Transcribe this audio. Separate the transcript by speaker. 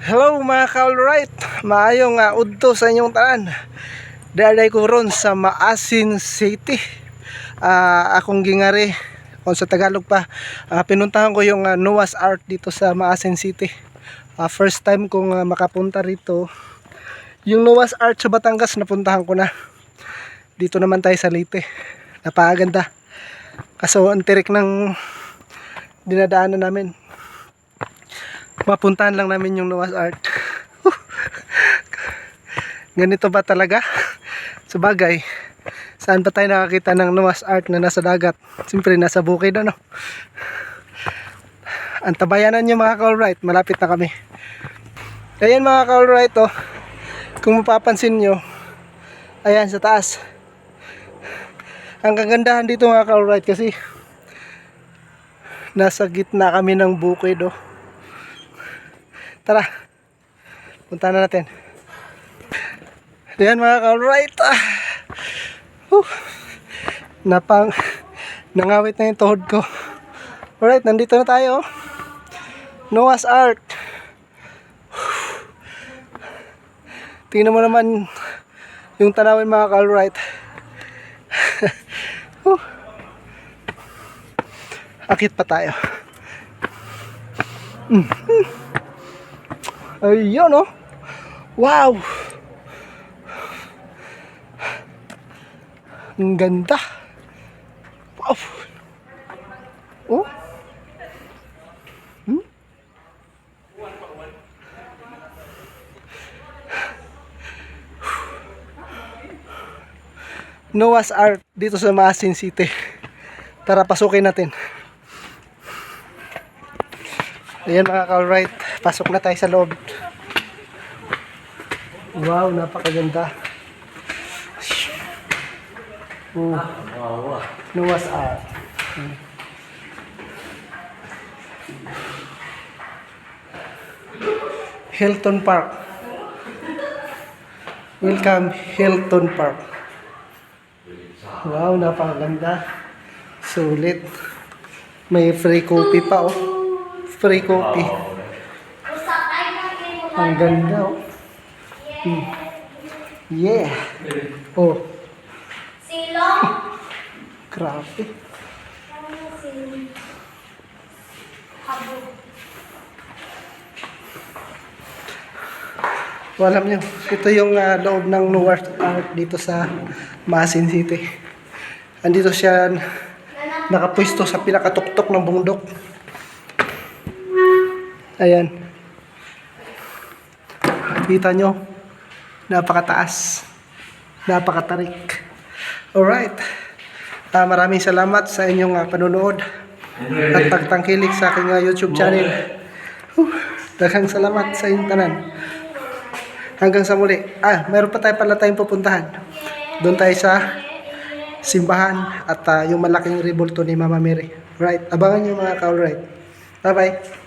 Speaker 1: Hello mga ka-alright, maayong udto sa inyong tanan. Daday ko ron sa Maasin City. Akong gingari kung sa Tagalog pa. Pinuntahan ko yung Noah's Ark dito sa Maasin City. First time kong makapunta rito. Yung Noah's Ark sa Batangas napuntahan ko na. Dito naman tayo sa Leyte. Napakaganda. Kaso ang tirik ng dinadaanan namin. Mapuntahan lang namin yung Noah's Ark. Ganito ba talaga? Sabagay, saan pa tayo nakakita ng Noah's Ark na nasa dagat? Siyempre nasa bukid ano. Ang tabayanan nyo mga ka-alright, malapit na kami. Ayan mga ka-alright oh. Kung mapapansin nyo, ayan sa taas. Ang kagandahan dito mga ka-alright kasi nasa gitna kami ng bukid oh. Tara, punta na natin. Ayan mga ka-alright. Nangawit na yung tuhod ko. Alright, nandito na tayo. Noah's Ark. Tingnan mo naman yung tanawin mga ka-alright. Akit pa tayo. Ayun oh. Wow. Ang ganda. Wow. Oh. Noah's Ark dito sa Maasin City. Tara, pasukin natin. Ayan mga ka-alright, pasok na tayo sa loob. Wow, napakaganda. Noah's Ark. Hilton Park. Welcome Hilton Park. Wow, napakaganda. Sulit. May free coffee pa oh. Free coffee. Ang ganda oh. Yeah. Oh.
Speaker 2: Silong.
Speaker 1: Grabe. Alam nyo, ito yung loob ng Noah's Ark dito sa Maasin City. Andito siya nakapwesto sa pinakatuktok ng bundok. Ayan. Kita nyo, napakataas, napakatarik. Alright. Maraming salamat sa inyong panunood at pagtangkilik sa aking YouTube channel. Daghang salamat sa inyong tanan. Hanggang sa muli. Meron pa pala tayong pupuntahan. Doon tayo sa simbahan at yung malaking rebulto ni Mama Mary. Right. Abangan nyo mga ka-alright. Bye-bye.